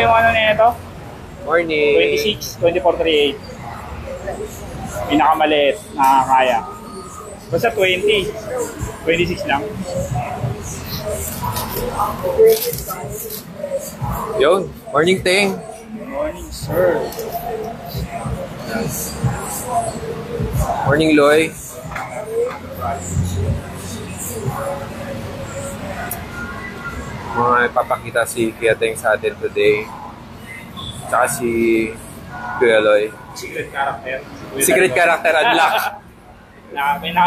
yung ano nito? Morning. 26, 2438. Pinakamaliit na kaya. Basta 20. 26 lang. Yun. Morning, Ting. Morning, sir. Morning, Loy. Mga ipapakita si Kuya Ting sa atin today. Tsaka si Kuya Loy. Secret character. Secret character unlock.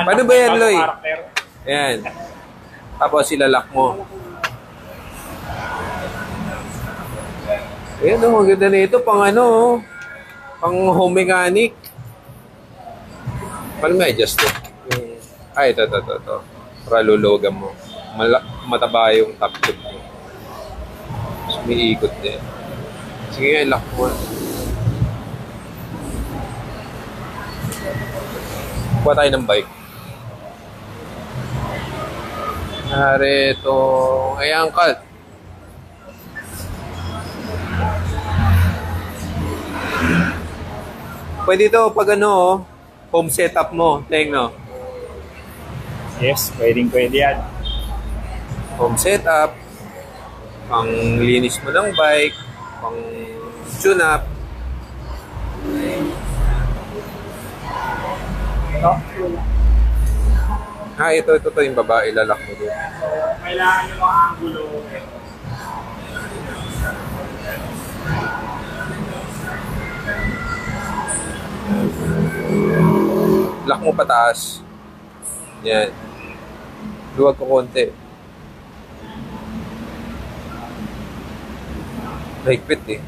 Paano ba yan, Loy? Ayan. Tapos ilalak mo. Ayan o, maganda na ito. Pang ano, pang home mechanic. Paano may adjust ito? Ay, ito. Para lulugan mo. Mataba yung top tube mo. So, may ikot din. Sige nga, lock mo. Kuha tayo ng bike. Nari ito. Ay, angkat. Pwede ito pag ano, home setup mo. Tingnan. Yes, pwede yan. Home setup. Pang linis mo ng bike. Pang tune up. Ito yung babae, lalak mo doon. Kailangan yung mga angulo. Lock mo pataas. Yan. Luwag ko konti. Mahigpit eh.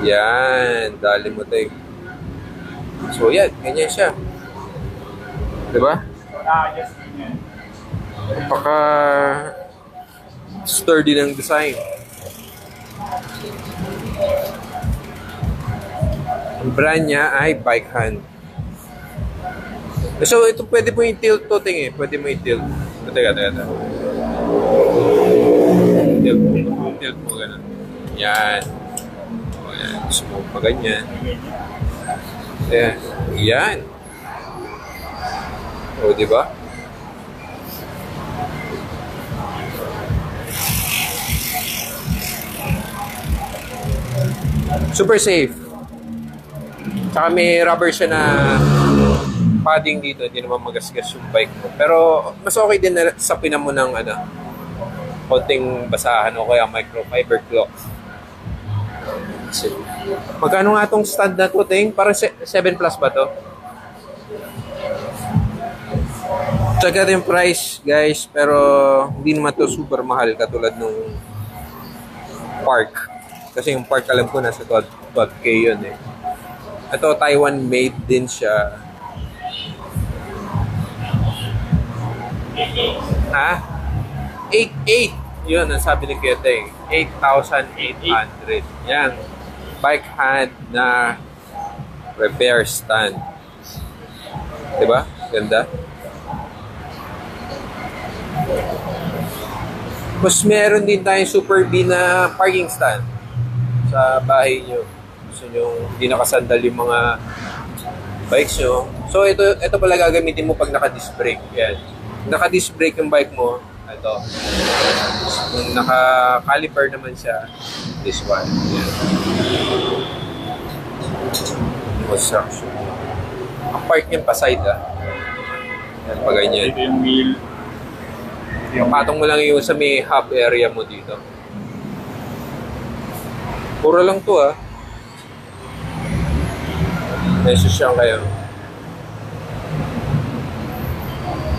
Yan. Dali mo tayo. So yan. Ganyan siya. Diba? Yes, ganyan. Napaka sturdy ng design. Ang brand niya ay Bike Hand. So ito pwede mo i-tilt to, Ting eh. Pwede mo i-tilt. Teka. Tilt mo ganun. Yan. O yan. Gusto mo pa ganyan. Yan. O, diba? Super safe. Tsaka may rubber siya na padding dito, hindi naman magasgas yung bike mo. Pero mas okay din na sapin mo ng konting basahan o kaya microfiber cloth. Magkano nga tong stand na to, Ting? Parang 7 plus ba to? Check natin yung price, guys. Pero hindi naman to super mahal katulad nung Park. Kasi yung Park, alam ko, nasa 12K yun eh. Ito, Taiwan made din siya. Ha? 8,800. Yun, ang sabi ni Keteng. 8,800. Yan. Bike hand na repair stand. Diba? Ganda. Mas meron din tayong Super B na parking stand sa bahay nyo. Gusto nyo hindi nakasandal yung mga bikes nyo. So ito pala gagamitin mo pag naka-disc brake. Yan. Naka-disc brake yung bike mo. Ito. Kung naka-caliper naman siya, this one. Yan. Construction. Ang park niyan pa side Yan, pa ganyan. Ito yung wheel. Patong mo lang yung sa may hub area mo dito. Puro lang to Mesos siya kayo.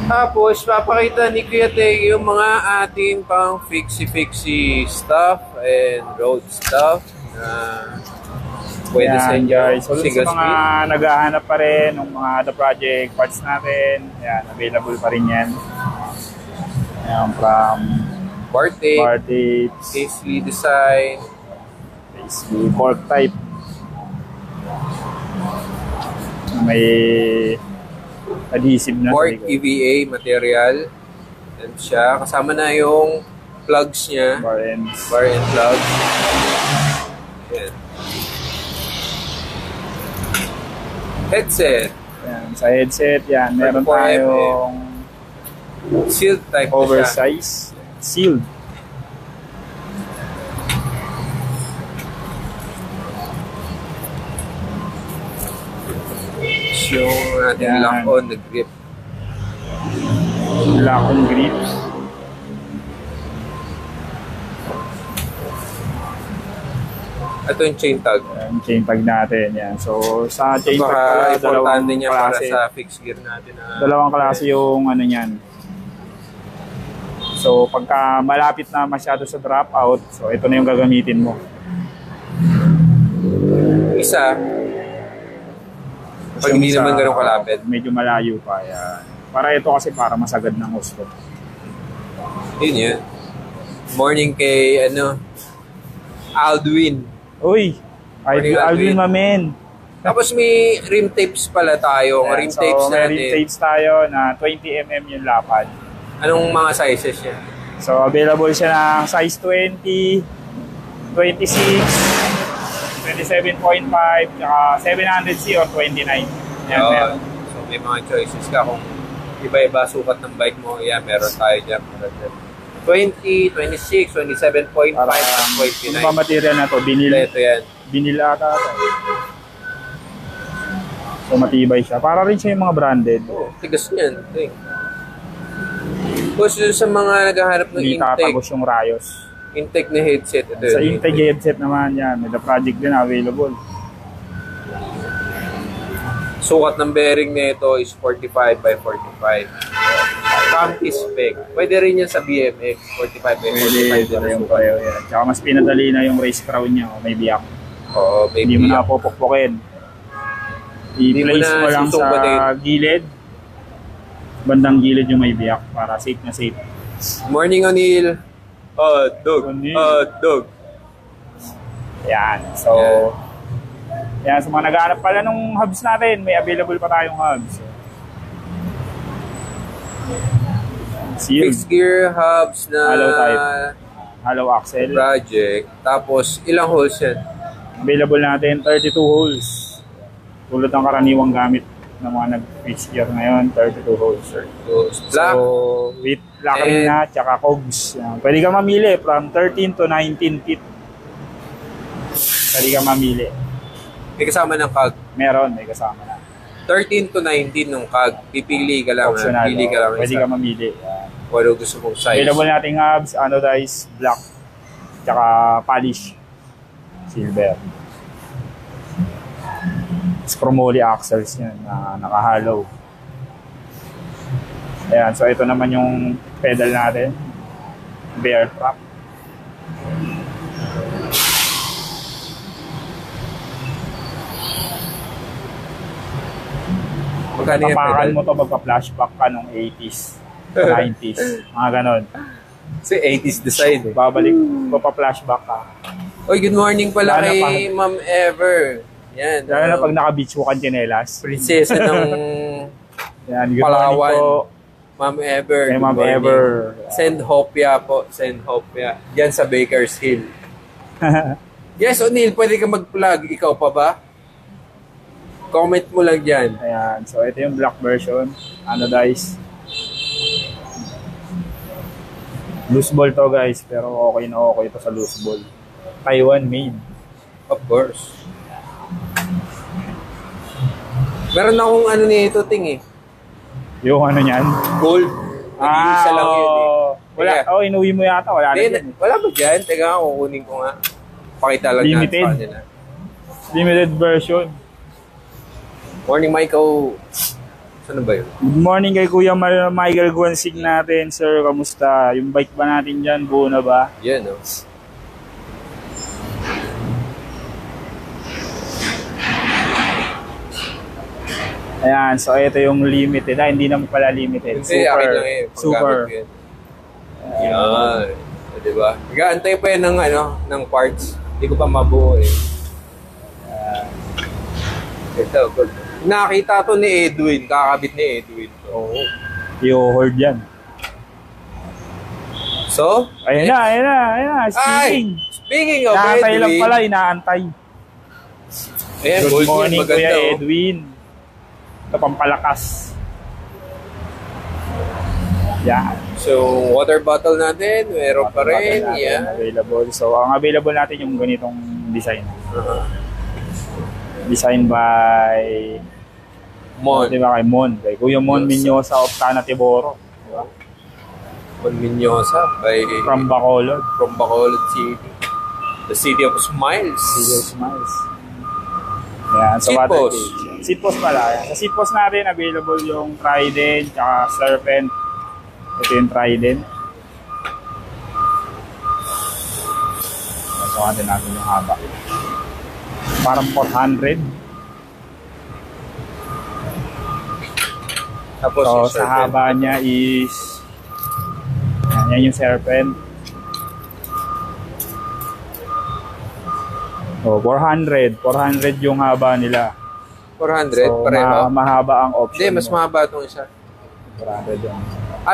Tapos, papakita ni Kuya Ting yung mga ating pang fixie stuff and road stuff na pwede sa inyo. Guys, so, sa mga naghahanap pa rin ng mga The Project parts natin, yan, available pa rin yan. Yan, from bar tape, Casely design, Casely cork type. May adhesive na. Cork EVA material. Yan siya. Kasama na yung plugs niya. bar ends. Bar and plugs. Yan. Headset. Yan, sa headset, yan, meron 4FM. tayong Sealed type na siya. oversize, sealed. Yung ating Yan. lock-on, the grip. Lock-on grips. Ito yung chain tag. Yan, chain tag natin, yan. So, sa chain tag Baka pala, importante niya para klase. sa fixed gear natin. Dalawang klase yung ano niyan. So, pagka malapit na masyado sa dropout, so ito na yung gagamitin mo. Isa, pag hindi Yung naman sa- ganun kalapit. Medyo malayo pa, yan. Para ito kasi para masagad ng gusto. Yun yun. Morning kay, Aldwin. Uy! Morning, Alvin Alvin. Mamen! Tapos may rim tapes pala tayo. Yan, Rim tapes so, may natin. rim tapes tayo na 20mm yung lapad. Anong mga sizes yan? So, available siya ng size 20, 26, 27.5, tsaka 700C or 29. Yan, Oo. meron. So may mga choices ka kung iba-iba sukat ng bike mo. Yan, meron tayo dyan. 20, 26, 27.5, Para, at yung 29. mga material na to, binil, Ito yan. binil ata to. So, matibay siya. Para rin siya yung mga branded. Oh, tigas niyan. Ito eh. Tapos dun sa mga naghahanap ng Hindi tatagos yung rayos. intake na headset. Ito Sa yun, Integ headset naman yan. May the project din available. Sukat ng bearing nito is 45 by 45. Comfy spec. Pwede rin yan sa BMX. 45 by 45 Pwede din ang yung sukat. payo yan. Tsaka mas pinadali na yung race crown niya. May biyak. Oo, baby. Hindi mo na popokpokin. Hindi mo I-place na mo lang sa susumbatin. gilid. Bandang gilid yung may biyak para safe na safe. Morning, O'Neil. Dog. O'Neil. Dog. Yan. So, yan. Sa mga naghahanap pala nung hubs natin, may available pa tayong hubs. Sealed. Fixed gear hubs na Hollow type. Hollow axle. project. Tapos, ilang holes yan? Available natin 32 holes. Tulad ng karaniwang gamit ng mga nag-fixed gear ngayon, 32 holes. Sir. Black. So, with lacquering And- na, tsaka cogs. Yan. Pwede ka mamili from 13 to 19 feet. Pwede ka mamili. May kasama ng CAG. Meron, may kasama na. 13 to 19 nung CAG. Pipili ka lang. Optional. Pili ka lang. Pwede isa. ka mamili. Yan. Kung ano gusto mong size. Available nating hubs, anodized, black, tsaka polish, silver. Chromoly axles yan na naka-hollow. Ayan, so ito naman yung pedal natin. Bear trap. Magkano yung Tapakan pedal? mo to magpa-flashback ka nung 80s, 90s, mga ganon. Kasi 80s design. Babalik, magpa-flashback ka. Oy, good morning pala Lalo kay Ma'am Ever. Yan. Lalo na pag naka-beach walk ang tsinelas. Prinsesa ng Yan, good morning Palawan. po. Ma'am Ever. Kay Good Ma'am morning. Ever. Send Hopia po. Send Hopia. Yan sa Bakers Hill. Yes, O'Neil, pwede ka mag-plug. Ikaw pa ba? Comment mo lang dyan. Ayan, so ito yung black version, anodized. Loose ball to guys, pero okay na okay ito sa loose ball. Taiwan made. Of course. Meron akong ano nito, ting eh. Yung ano niyan? Gold. Nag-iisa lang yun eh. Wala, Teka. inuwi mo yata, wala na Hindi, dyan. wala ba dyan? Teka, kukunin ko nga. Pakita lang Limited. natin sa kanila. Limited version. Morning, Michael. Saan ba yun? Good morning kay Kuya Michael Guansig natin, sir. Kamusta? Yung bike ba natin dyan, buo na ba? Yan, no? Ayan, so ito yung limited. Hindi naman pala limited. Hindi, akin lang eh. Super. Paggamit ko yan. Yan. O, diba? Nag-aantay pa yan ng, ng parts. Hindi ko pa mabuo eh. Ito, good. Nakita to ni Edwin. Kakabit ni Edwin. Oo. I-hold yan. So, Ayun na. Speaking of Inaantay lang Edwin. pala, inaantay. Ayan, Good gold morning, yun, maganda, Kuya oh. Edwin. Ito pampalakas. Yan. So, water bottle natin, meron pa rin. Natin Yeah. available. So, ang available natin yung ganitong design. Design by Mon. Di ba kay Mon? Kay Kuya Mon Minyosa of Canatiboro. Di ba? Mon Minyosa by From Bacolod. City. The City of Smiles. Zero Smiles. Yan, sa Seat water post. cage. Seat post pala. Yan. Sa seat post natin, available yung Trident, tsaka Serpent. Ito yung Trident. Sukatin natin yung haba. Parang 400. Tapos So, yung sa serpent. haba niya is yan yung Serpent. So, 400. 400 yung haba nila. 400, So, pareho. mahaba ang option. Hindi, mas mo. mahaba itong isa. 400 yan.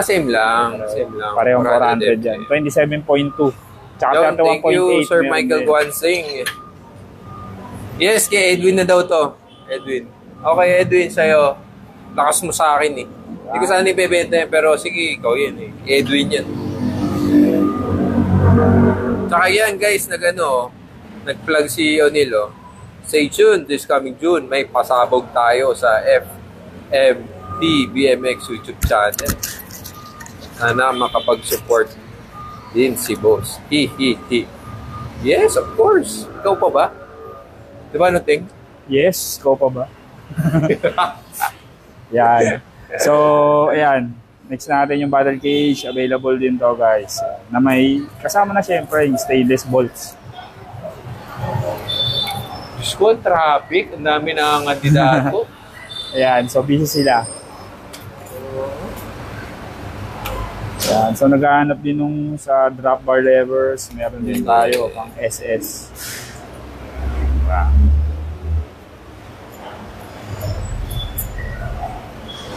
Same lang. Same lang. Parehong 400 yan. 27.2. Tsaka Thank you, 31.8. Sir meron Michael din. Guansing. Yes, kay Edwin na daw to. Edwin. Okay, Edwin, sa'yo. Lakas mo sa akin eh. Hindi ko sana ibebenta yan, pero sige, ikaw yan eh. Edwin yan. Tsaka yan, guys, nag-plug si O'Neil, oh. Stay tuned, this coming June, may pasabog tayo sa FMT BMX YouTube channel. Sana makapag-support din si boss. Hi. Yes, of course. Ikaw pa ba? Di ba, Noting? Yes, ko pa ba? Yan. So, ayan. Next natin yung battle cage. Available din to, guys. Na may, kasama na syempre yung stainless bolts. Diyos ko, traffic. Ang dami na ang kandidato. Ayan, so busy sila. Ayan, so naghahanap din nung sa drop bar levers. Meron din tayo pang SS. Diba?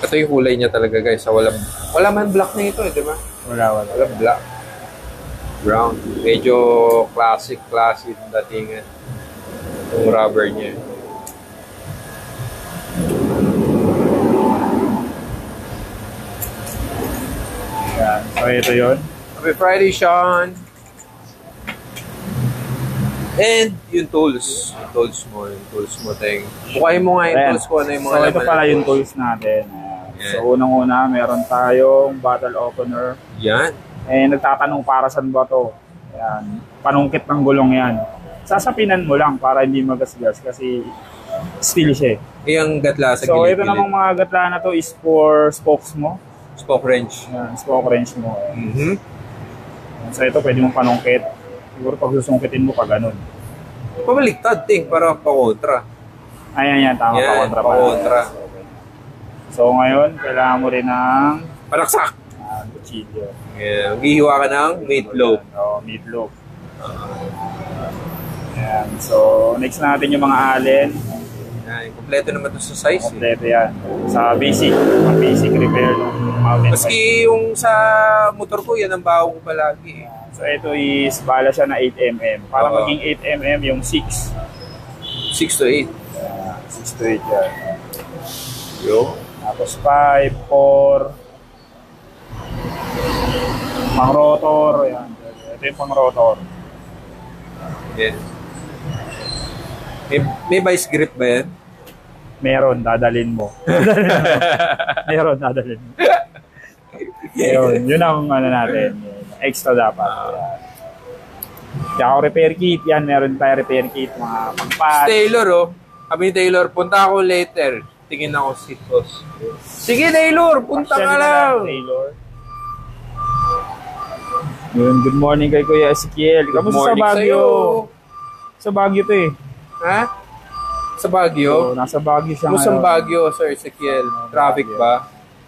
Ito yung kulay niya talaga, guys. So, wala man black na ito, di ba? Wala. Wala black. Brown. Medyo classic datingan. Yung rubber niya. Ayan, so ito yun. Happy Friday, Sean! And yung tools. Yung tools mo, Teng. Bukayin mo nga yung Ayan. tools ko. Ano yung mga So ito laman pala ng yung tools natin. Ayan. Yan. So unang-una, meron tayong bottle opener. Yan. Eh, nagtatanong para saan ba to? Ayan. Panungkit ng gulong yan. Sasapinan mo lang para hindi magasgas kasi steel siya. Yung gatla sa So ito gilid-gilid. namang mga gatla na to is for spokes mo. Spoke wrench. Ayan, spoke wrench mo. Mm-hmm. So ito pwede mong panungkit. Siguro pag susungkitin mo pa ganun. Pabaliktad, Ting, para pa-kontra. Ayan, tama pa kontra pa. pa-kontra. So ngayon, kailangan mo rin ng Palaksak! kutsilyo. Yeah. Maghihiwa ka ng meatloaf. Oo, meatloaf. Ayan. So, next natin yung mga allen. Yan. Kompleto naman ito sa size. Eh. Kompleto yan. Sa basic repair ng mountain bike. Maski yung sa motor ko, yan ang baho ko palagi. So, ito is bala siya na 8mm. Para Oo. maging 8mm yung 6. 6 to 8. 6 to 8 yan. Yo. Tapos 5, 4. Pang rotor. Ayan. Ito yung pang rotor. Yes. May vice grip ba yan? Meron, dadalin mo. Meron, dadalin mo. Yun ang ano natin. Extra dapat. Tsaka repair kit. Yan, meron tayo repair kit. Mga pangpat. Taylor, oh. Sabi ni Taylor, punta ako later. Tingin ako si boss. Sige, Taylor, punta ka lang. Taylor. Yun, good morning kay Kuya Ezekiel. Kamusta sa Morning Baguio? sa'yo. Sa Baguio to eh. Ha? Sa Baguio? So, nasa Baguio siya Kusang ngayon. Baguio, Sir Ezekiel. Traffic Baguio. ba?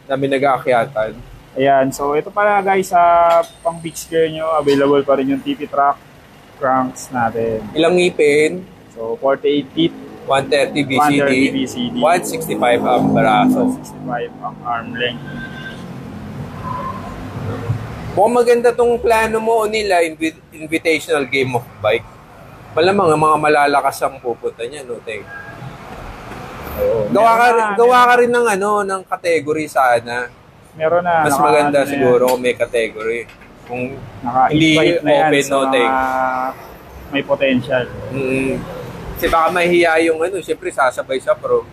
Dami nag-aakyatan. Ayan, so ito pala guys, sa pang beach gear nyo, available pa rin yung TP Track cranks natin. Ilang ngipin? So, 48 feet, 130 BCD. 130 BCD, 165 ang baraso. 65 ang arm length. Mukhang maganda tong plano mo nila, invitational game of bike. Malamang ang mga malalakas ang pupunta niya, no, Teng? Oo. Gawa ka rin ng ng category sana. Meron na. Mas maganda siguro kung may category. Kung hindi Naka-invite na yan open, sa no, Teng? may potential. Kasi baka mahihiya yung siyempre sasabay sa pro.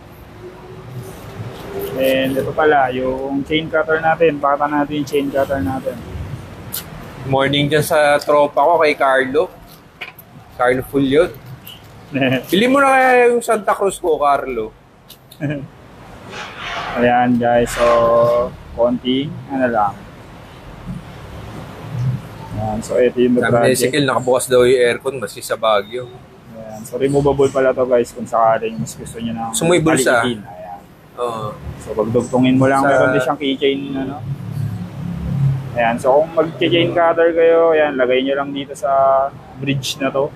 And ito pala, yung chain cutter natin. Pakita natin yung chain cutter natin. Morning dyan sa tropa ko kay Carlo. Carlo Fulyot. Bili mo na kaya yung Santa Cruz ko, Carlo. Ayan guys, so konting lang. Ayan, so ito yung Sabi ni Ezekiel, nakabukas daw yung aircon, mas sa Baguio. Ayan, so removable pala to guys kung sakaling mas gusto nyo ng Sumoy bulsa. paliitin. Ayan. Oo. So pagdugtungin mo lang, meron din siyang keychain Ayan, so kung mag-chain cutter kayo, ayan, lagay nyo lang dito sa bridge na to.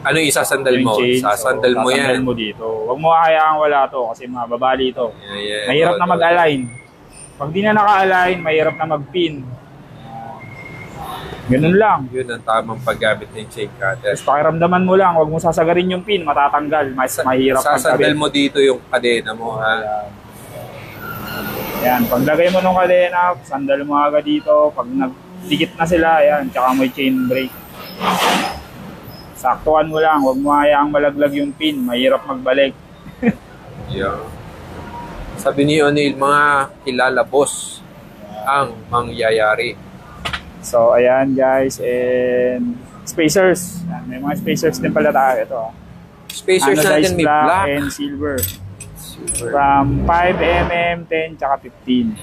Ano yung isasandal mo? Sasandal mo yan. Sasandal mo dito. Huwag mo hayaang wala to kasi mababali ito. Yeah, mahirap na mag-align. Pag di na naka-align, mahirap na mag-pin. Ganun lang. Yun ang tamang paggamit ng chain cutter. Tapos pakiramdaman mo lang, huwag mo sasagarin yung pin, matatanggal. Mahirap sasandal mo dito yung kadena mo, ha? Ayan, paglagay mo ng kadena, sandal mo agad dito. Pag nagdikit na sila, ayan, tsaka may chain brake. Saktuan mo lang, huwag mo hayaang malaglag yung pin, mahirap magbalik. Yeah. Sabi ni O'Neil, mga kilala boss ang mangyayari. So, ayan guys, and spacers. Ayan, may mga spacers din pala tayo. Ito. Spacers natin may black and silver. From 5mm, 10, tsaka 15.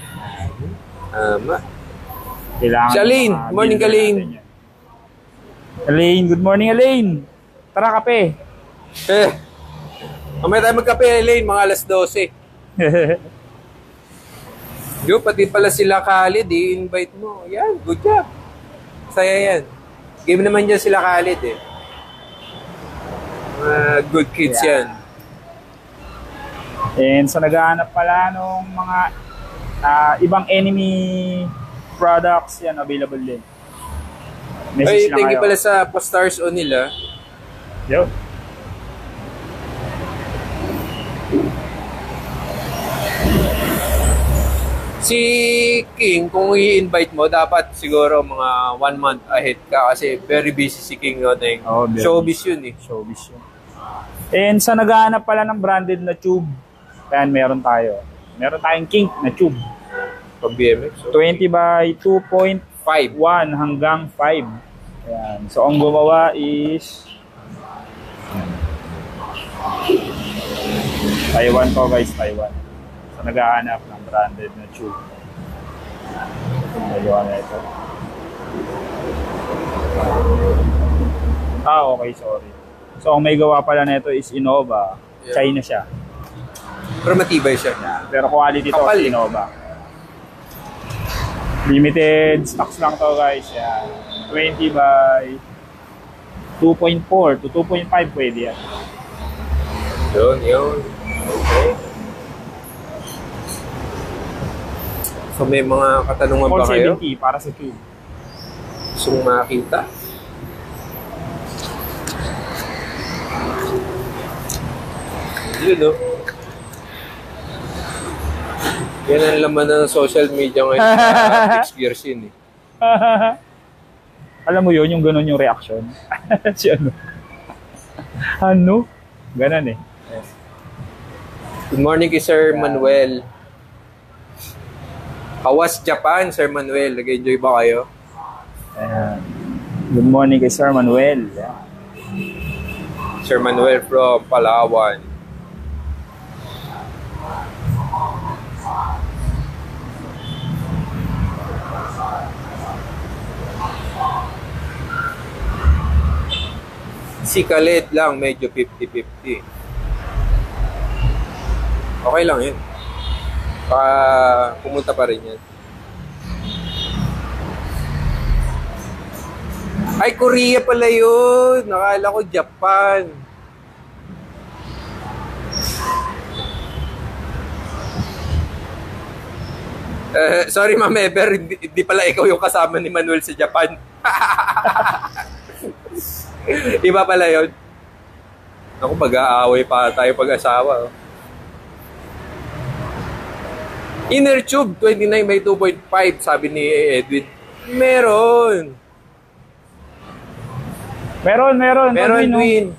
Kailangan si Alain, morning Alain. Alain, good morning Alain. Tara kape. Mamaya tayo magkape Alain, mga alas 12. Yo, pati pala sila Khalid, i-invite mo. Yan, good job. Saya yan. Game naman dyan sila Khalid good kids yan. And so naghahanap pala nung mga ibang enemy products yan available din. Ay, thank you pala sa pa-stars on nila. Yo. Si King, kung i-invite mo, dapat siguro mga 1 month ahead ka kasi very busy si King noting. Showbiz yun eh. Showbiz yun. And sa naghahanap pala ng branded na tube, ayan, meron tayo. Meron tayong kink na tube. Pag BMX? 20 by 2.51 hanggang 5. Ayan. So, ang gumawa is Taiwan to guys, Taiwan. So, naghahanap ng branded na tube. Nagawa na ito. Okay, sorry. So, ang may gawa pala na ito is Innova. Yeah. China siya. Pero matibay siya. Yeah. Pero quality to is Innova. Limited stocks lang to guys. Yeah. 20 by 2.4 to 2.5 pwede yan. Yun. Okay. So may mga katanungan ba kayo? 470 para sa tube. Gusto mong makakita? Yun Yan ang laman ng social media ngayon sa 6 years yun Alam mo yun, yung ganun yung reaction. Si ano? Ano? Ganon Good morning kay Sir Manuel. Kawas Japan, Sir Manuel. Nag-enjoy ba kayo? Good morning kay Sir Manuel. Sir Manuel from Palawan. Si Khaled lang, medyo 50-50. Okay lang yun. Pumunta pa rin yan. Ay, Korea pala yun. Nakala ko Japan. Sorry, Ma'am Ever, hindi pala ikaw yung kasama ni Manuel sa Japan. Iba pala yun. Ako, mag-aaway pa tayo pag-asawa. Oh. Inner tube, 29 by 2.5, sabi ni Edwin. Meron. Meron, Edwin.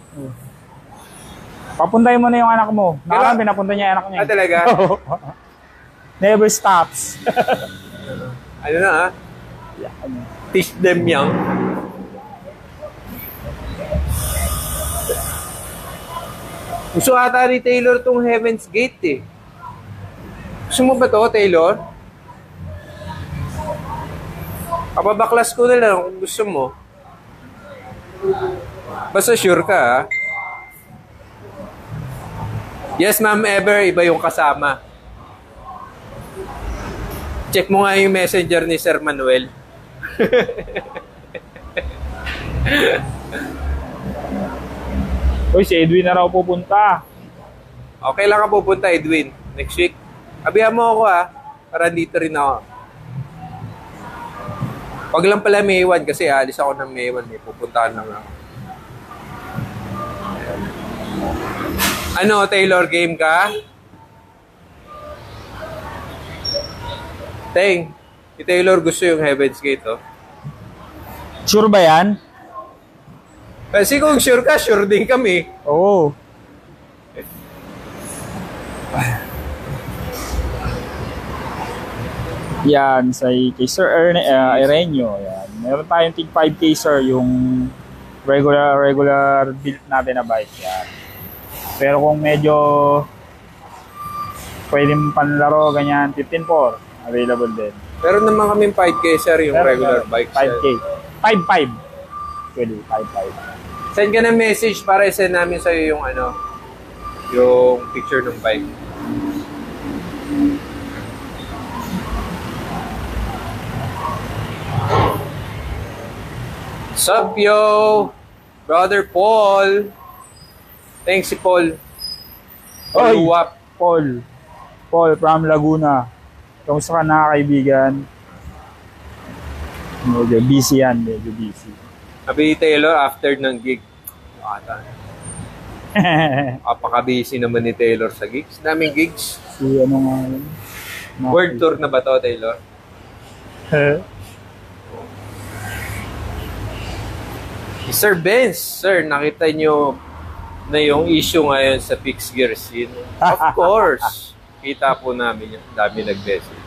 Papuntahin mo na yung anak mo. Nakaraan, pinapunta niya yung anak niya. Ah, talaga? Never stops. Ano na, ha? Teach them young. Gusto ata ni Taylor tong Heaven's Gate, eh. Gusto mo ba to, Taylor? Kapabaklas ko na lang kung gusto mo. Basta sure ka, ha? Yes, Ma'am Ever, iba yung kasama. Check mo nga yung messenger ni Sir Manuel. Uy, si Edwin na raw pupunta. Okay lang ka pupunta, Edwin. Next week. Abihan mo ako, ha? Para dito rin ako. Wag lang pala May 1 kasi alis ako ng May 1. May pupuntahan lang ako. Ano, Taylor, game ka? Teng, si Taylor gusto yung Heaven's Gate, oh. Sure ba yan? Kasi kung sure ka, sure din kami. Oo. Yan, kay Sir Erenio. Yan. Meron tayong tig 5K, sir, yung regular build natin na bike. Yan. Pero kung medyo pwedeng panlaro, ganyan, 15.4, available din. Meron naman kaming 5K, sir, yung regular bike. 5K. 5.5. Pwede, 5.5. Send ka ng message para i-send namin sa'yo yung yung picture ng bike. Sup, yo? Brother Paul. Thanks si Paul. Oy, Luwap. Paul from Laguna. Kamusta ka na, kaibigan? Medyo busy yan, medyo busy. Sabi ni Taylor after ng gig. Apaka-busy naman ni Taylor sa gigs. Daming gigs. Si ano nga yun? World tour na ba to, Taylor? Sir Benz, sir, nakita nyo na yung issue ngayon sa Fixed Gear scene. Of course. Kita po namin yung dami nag-message.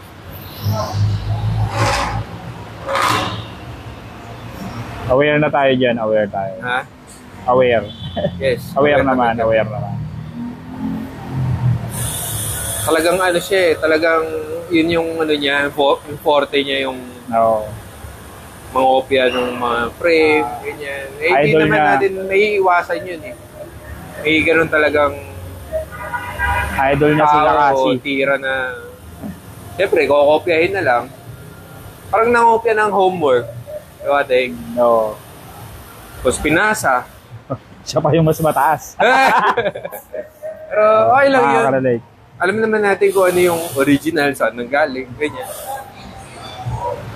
Aware na tayo dyan, aware tayo. Ha? Aware. Yes. aware naman. Talagang ano siya eh, talagang yun yung ano niya, yung forte niya yung mga opya ng mga frame, ganyan. Eh, hindi naman niya. natin may iwasan yun eh. May ganun talagang idol niya sila kasi. Tira na, siyempre, kukopyahin na lang. Parang nangopya ng homework. Diba, Teng? No. Tapos pinasa. Siya pa yung mas mataas. Pero okay lang yun. Relate. Alam naman natin kung ano yung original, saan nanggaling, ganyan.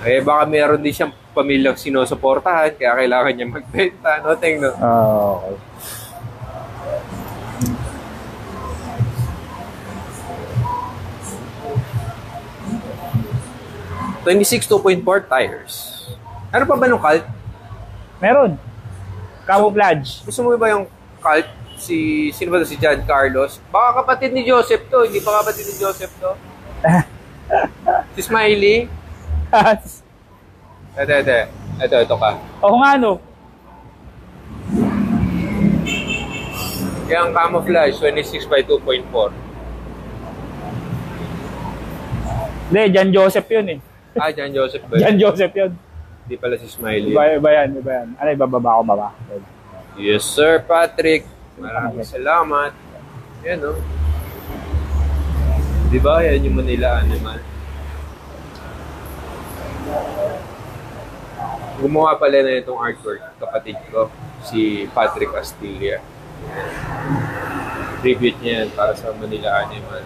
Eh, baka meron din siyang pamilyang sinusuportahan, kaya kailangan niya magbenta, no, Teng, no? Okay. .4 tires. Ano pa ba nung cult? Meron. Camouflage. Gusto mo ba yung cult? Sino ba to? Si John Carlos? Baka kapatid ni Joseph to. Hindi pa kapatid ni Joseph to. Si Smiley. Ito ka. Oo nga, no? Yung camouflage, 26 by 2.4. Hindi, John Joseph yun eh. Ah, John Joseph ba? John Joseph yun. Hindi pala si Smiley. Iba yan. Ano, ibababa ko ba? Yes, sir, Patrick. Maraming salamat. Yan, no? Di ba? Yan yung Manila Animal. Gumawa pala na itong artwork, kapatid ko, si Patrick Astilla. Tribute niya yan para sa Manila Animal.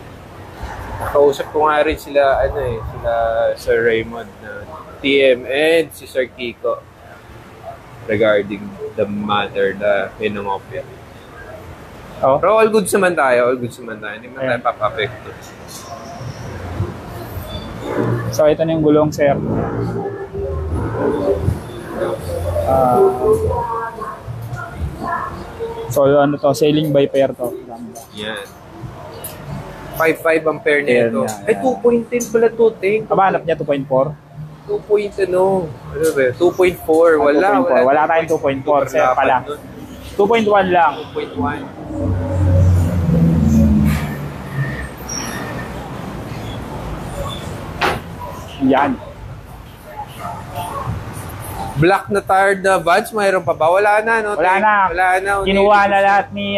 Kausap ko nga rin sila, sila Sir Raymond na TM and si Sir Kiko regarding the matter na pinangopya. Oh. Pero all good naman tayo, Hindi man tayo papapekto. So, ito na yung gulong, sir. So, ano to? Sailing by pair to. Yan. 5.5 ampere na ito. Yan. Ay, 2.10 pala to, Ting. Kabanap niya 2.4? 2.4. Wala tayong 2.4, sir, pala. 2.1 lang. 2.1. Yan. Black na tired na Vans, mayroon pa ba? Wala na, no? Wala na. Kinuha na lahat ni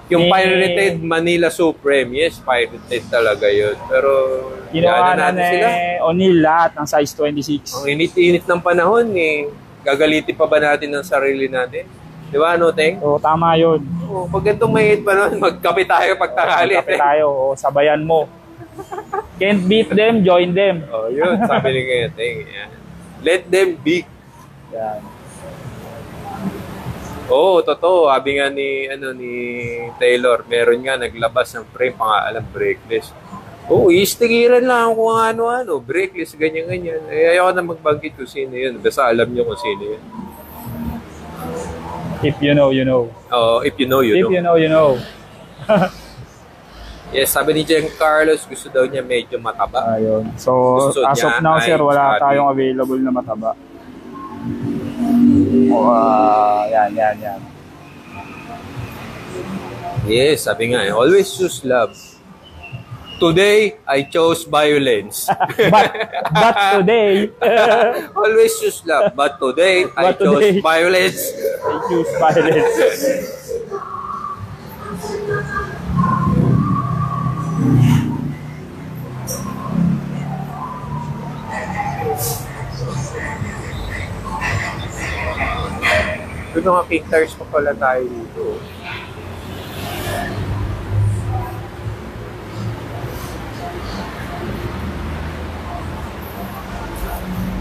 yung pirated Manila Supreme. Yes, pirated talaga yun. Pero kinuha na sila. O'Neal lahat ng size 26. Ang init-init ng panahon eh. Gagalitin pa ba natin ng sarili natin? Di ba, no, Teng? Oo, tama yun. Pag ganitong may pa nun, magkape tayo pagtanghali. Magkape tayo, sabayan mo. Can't beat them, join them. Yun, sabi ni kaya Teng. Yan. Let them be. Yan. Totoo. Sabi nga ni Taylor, meron nga naglabas ng frame, pang-aalam, brakeless. Istigiran lang kung ano-ano, brakeless, ganyan-ganyan. Ayaw na magbanggit kung sino yun. Basta alam nyo kung sino yun. If you know, you know. If you know, you know. If you know, you know. Yes, sabi ni Jen Carlos, gusto daw niya medyo mataba. Ayun. So, as of now, sir, wala tayong available na mataba. Yan. Yes, sabi nga, always choose love. Today, I chose violence. but today... always choose love. But today, I chose violence. I choose violence. Yung mga kick tires pa pala tayo dito.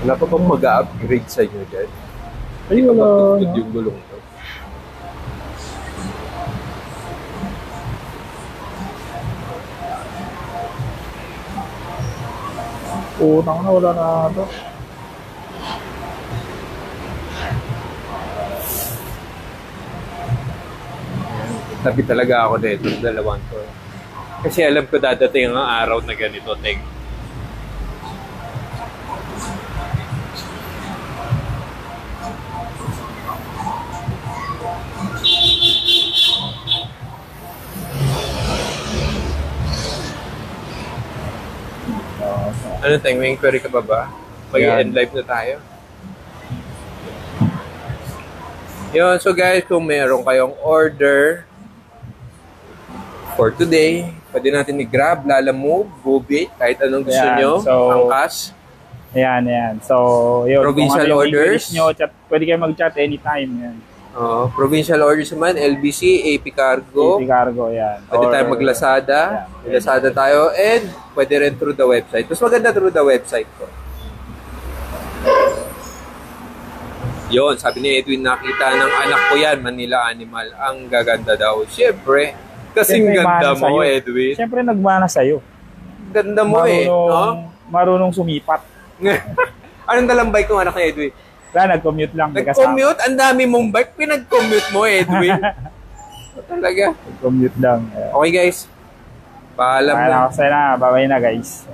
Wala pa bang mag-upgrade sa inyo dyan? Ay, wala. Matutod yung gulong to. Utang na, wala na ito. Tabi talaga ako dito, dalawang to. Kasi alam ko dadating ang araw na ganito, Teng. Ano, Teng? May inquiry ka ba? Mag-end live na tayo? Yun, so guys, kung meron kayong order for today, pwede natin i-grab, Lalamove, Bubit, kahit anong gusto nyo, angkas. Ayan. So, yun. Provincial orders. Nyo, pwede kayo mag-chat anytime. Yan. Provincial orders naman, LBC, AP Cargo. AP Cargo, yan. Pwede tayo mag-Lazada. Lazada tayo. And pwede rin through the website. Mas maganda through the website ko. Yun, sabi ni Edwin, nakita ng anak ko yan, Manila Animal. Ang gaganda daw. Siyempre, kasing ganda mo, Edwin. Siyempre, nagmana sa'yo. Ganda mo Marunong sumipat. Anong dalang bike ng anak ni Edwin? Wala, nag-commute lang. Nag-commute? Ang dami mong bike, pinag-commute mo, Edwin. Talaga. Nag-commute lang. Okay, guys. Paalam na. Bye na, guys.